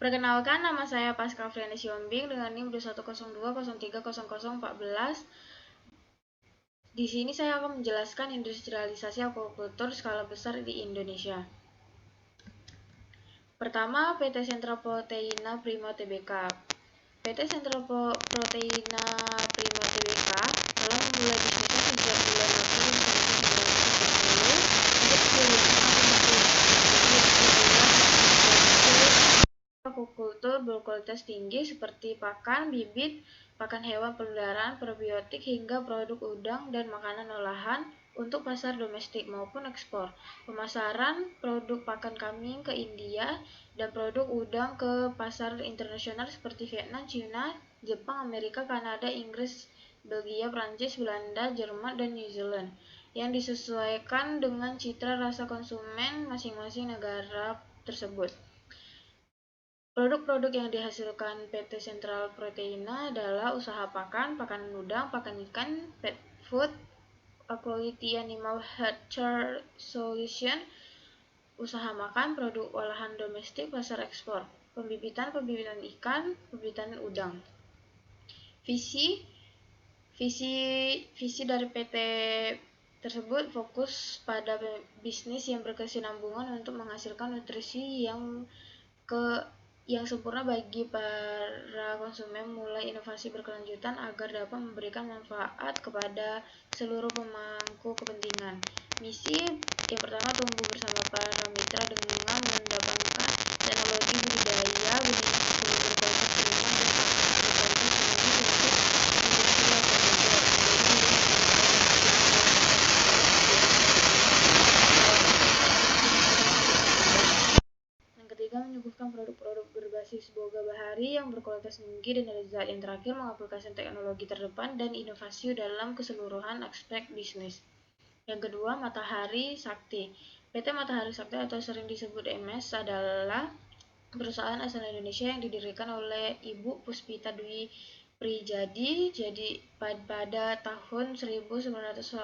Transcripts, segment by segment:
Perkenalkan, nama saya Pascal Friani Siombing dengan NIM 2102030014. Di sini saya akan menjelaskan industrialisasi aquacultur skala besar di Indonesia. Pertama, PT Sentra Proteina Prima Tbk. PT Sentra Proteina Prima Tbk telah memulai bisnisnya sejak bulan April 1990. Untuk sebelumnya aquacultur berkualitas tinggi seperti pakan, bibit, pakan hewan peliharaan, probiotik, hingga produk udang dan makanan olahan untuk pasar domestik maupun ekspor. Pemasaran produk pakan kambing ke India dan produk udang ke pasar internasional seperti Vietnam, China, Jepang, Amerika, Kanada, Inggris, Belgia, Prancis, Belanda, Jerman, dan New Zealand yang disesuaikan dengan citra rasa konsumen masing-masing negara tersebut. Produk-produk yang dihasilkan PT Sentral Proteina adalah usaha pakan, pakan udang, pakan ikan, pet food, quality animal healthcare solution, usaha makan, produk olahan domestik, pasar ekspor, pembibitan ikan, pembibitan udang. Visi dari PT tersebut fokus pada bisnis yang berkesinambungan untuk menghasilkan nutrisi yang sempurna bagi para konsumen, mulai inovasi berkelanjutan agar dapat memberikan manfaat kepada seluruh pemangku kepentingan. Misi yang pertama, tumbuh bersama para mitra dengan mengembangkan teknologi budidaya benih hasil berkualitas tinggi dan pakan berkualitas tinggi untuk industri aquacultur. Yang ketiga, menyuguhkan produk-produk berbasis boga bahari yang berkualitas tinggi dan lezat. Yang terakhir, mengaplikasikan teknologi terdepan dan inovasi dalam keseluruhan aspek bisnis. Yang kedua, Matahari Sakti. PT Matahari Sakti atau sering disebut MS adalah perusahaan asal Indonesia yang didirikan oleh Ibu Puspita Dwi Prijadi pada tahun 1988.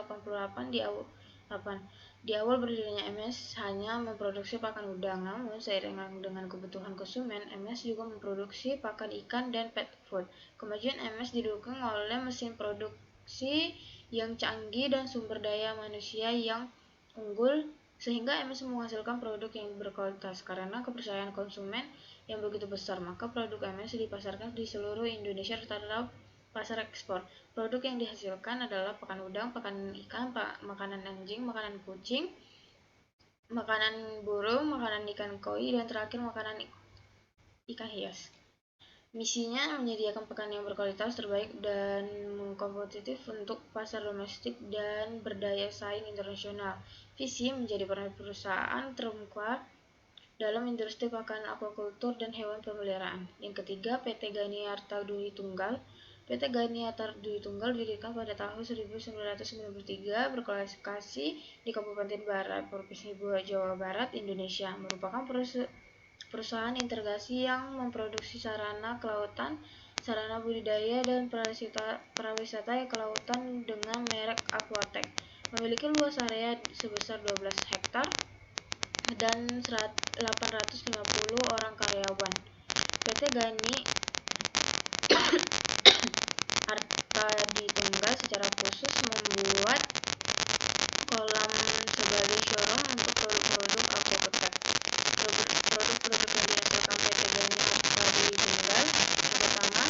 Di awal berdirinya MS hanya memproduksi pakan udang, namun seiring dengan kebutuhan konsumen, MS juga memproduksi pakan ikan dan pet food. Kemajuan MS didukung oleh mesin produksi yang canggih dan sumber daya manusia yang unggul, sehingga MS menghasilkan produk yang berkualitas. Karena kepercayaan konsumen yang begitu besar, maka produk MS dipasarkan di seluruh Indonesia terhadap pasar ekspor. Produk yang dihasilkan adalah pakan udang, pakan ikan, makanan anjing, makanan kucing, makanan burung, makanan ikan koi, dan terakhir makanan ikan hias. Misinya menyediakan pakan yang berkualitas terbaik dan kompetitif untuk pasar domestik dan berdaya saing internasional. Visi menjadi perusahaan terkemuka dalam industri pakan aquacultur dan hewan peliharaan. Yang ketiga, PT Ganiarta Dwi Tunggal. PT Ganiarta Dwi Tunggal didirikan pada tahun 1993, berlokasi di Kabupaten Barat, Provinsi Jawa Barat, Indonesia. Merupakan perusahaan integrasi yang memproduksi sarana kelautan, sarana budidaya, dan pariwisata kelautan dengan merek Aquatech. Memiliki luas area sebesar 12 hektar dan 850 orang karyawan. PT Gani Arta Dwi Tunggal secara khusus membuat kolam sebagai showroom untuk produk-produk Aquatech. Produk-produk yang dihasilkan PT Gani Arta Dwi Tunggal yang pertama,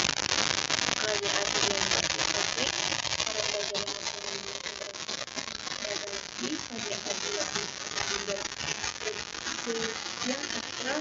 kerajaan Putri, kerajaan yang ekstra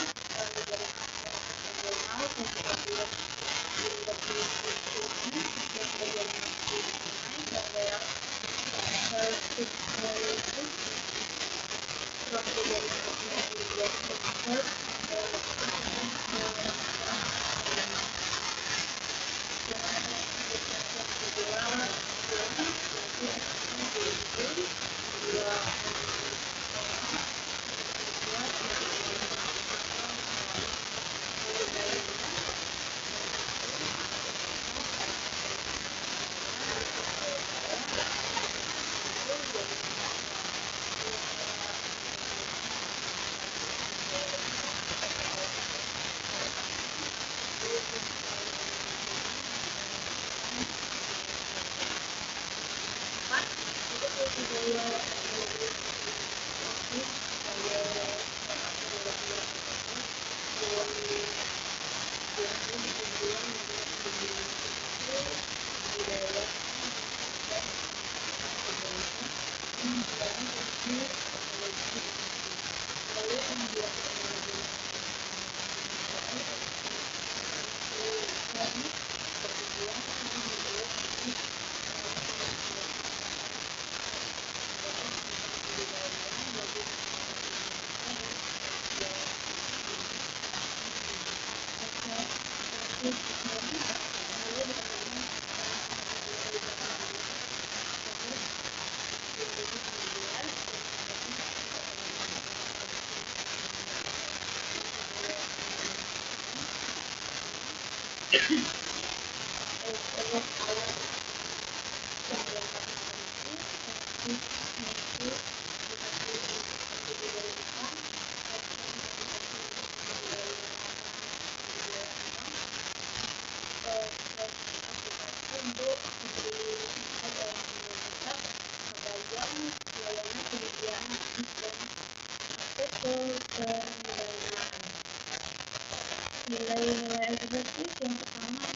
Nilai-nilai efektif yang pertama,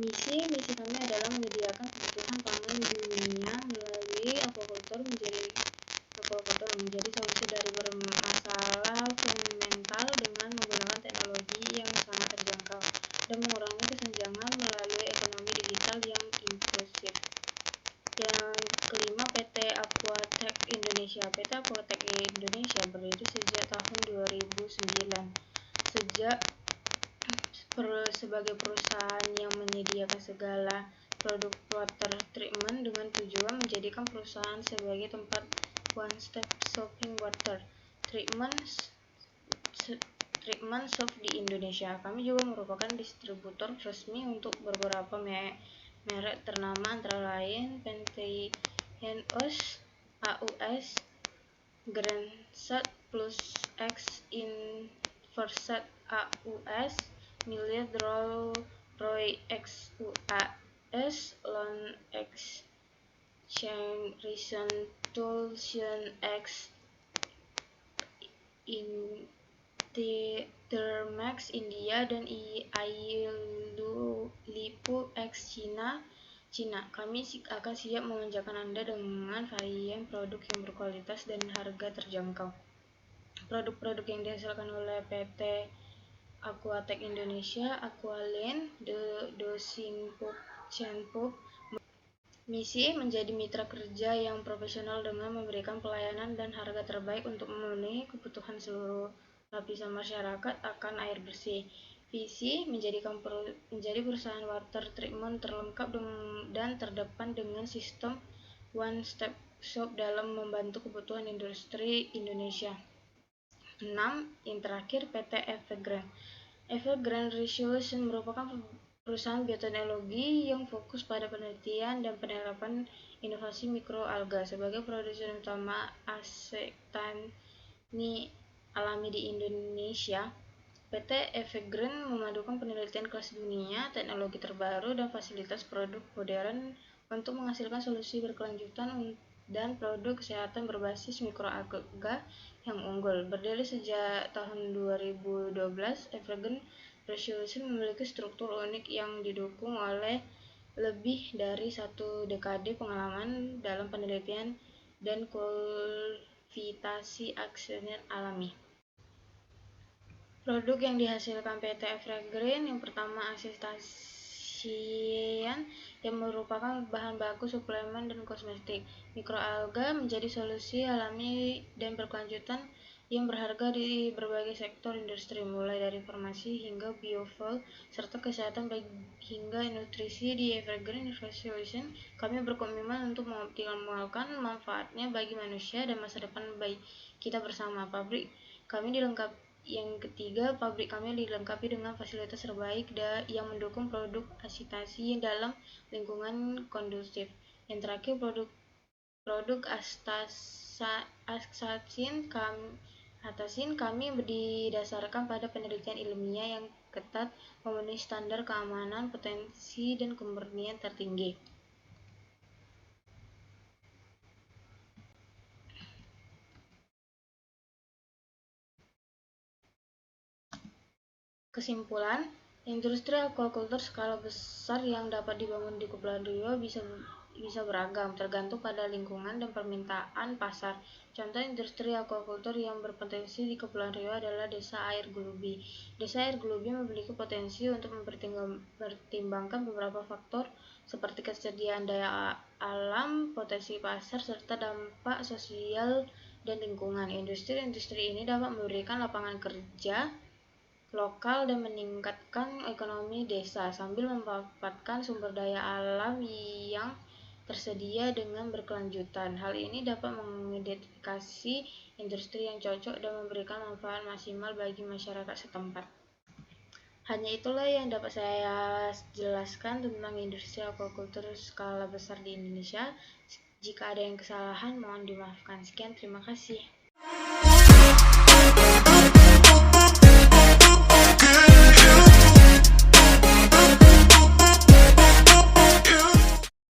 misi kami adalah menyediakan kebutuhan pangan dunia melalui aquaculture menjadi solusi dari bermasalah fundamental dengan menggunakan teknologi yang sangat terjangkau dan mengurangi kesenjangan melalui ekonomi digital yang inklusif. Yang kelima, PT Aquatech Indonesia. PT Aquatech Indonesia berdiri sejak tahun 2009 sebagai perusahaan yang menyediakan segala produk water treatment dengan tujuan menjadikan perusahaan sebagai tempat one-stop shopping water treatment shop di Indonesia. Kami juga merupakan distributor resmi untuk beberapa merek ternama antara lain Pantene-AUS, Gransat Plus X, Inversat AUS, Milia Roy XUAS, Lone X, Resolution X, Intermax India, dan Lipu X Cina. Kami akan siap memanjakan Anda dengan varian produk yang berkualitas dan harga terjangkau. Produk-produk yang dihasilkan oleh PT Aquatech Indonesia, Aqualand, Dosingpup, Shenpup. Misi menjadi mitra kerja yang profesional dengan memberikan pelayanan dan harga terbaik untuk memenuhi kebutuhan seluruh lapisan masyarakat akan air bersih. Visi menjadi perusahaan water treatment terlengkap dan terdepan dengan sistem one stop shop dalam membantu kebutuhan industri Indonesia. 6. Yang terakhir, PT Evergrande Resolution merupakan perusahaan bioteknologi yang fokus pada penelitian dan penerapan inovasi mikroalga sebagai produsen utama asektani alami di Indonesia. PT Evergrande memadukan penelitian kelas dunia, teknologi terbaru, dan fasilitas produk modern untuk menghasilkan solusi berkelanjutan dan produk kesehatan berbasis mikroalga yang unggul. Berdiri sejak tahun 2012, Evergrande Resolution memiliki struktur unik yang didukung oleh lebih dari 1 dekade pengalaman dalam penelitian dan kualifikasi aksesnya alami. Produk yang dihasilkan PT Evergrande yang pertama, asektasian, yang merupakan bahan baku suplemen dan kosmetik. Mikroalga menjadi solusi alami dan berkelanjutan yang berharga di berbagai sektor industri, mulai dari farmasi hingga biofuel serta kesehatan hingga nutrisi. Di Evergrande Resolution, kami berkomitmen untuk mengoptimalkan manfaatnya bagi manusia dan masa depan baik kita bersama. Yang ketiga, pabrik kami dilengkapi dengan fasilitas terbaik yang mendukung produk asektasi dalam lingkungan kondusif. Yang terakhir, produk astasin kami didasarkan pada penelitian ilmiah yang ketat, memenuhi standar keamanan, potensi, dan kemurnian tertinggi. Kesimpulan, industri aquaculture skala besar yang dapat dibangun di Kepulauan Riau bisa beragam, tergantung pada lingkungan dan permintaan pasar. Contoh industri aquaculture yang berpotensi di Kepulauan Riau adalah Desa Air Gulubi. Desa Air Gulubi memiliki potensi untuk mempertimbangkan beberapa faktor seperti kesediaan daya alam, potensi pasar, serta dampak sosial dan lingkungan. Industri ini dapat memberikan lapangan kerja lokal dan meningkatkan ekonomi desa sambil memanfaatkan sumber daya alam yang tersedia dengan berkelanjutan. Hal ini dapat mengidentifikasi industri yang cocok dan memberikan manfaat maksimal bagi masyarakat setempat. Hanya itulah yang dapat saya jelaskan tentang industri aquaculture skala besar di Indonesia. Jika ada yang kesalahan, mohon dimaafkan. Sekian, terima kasih.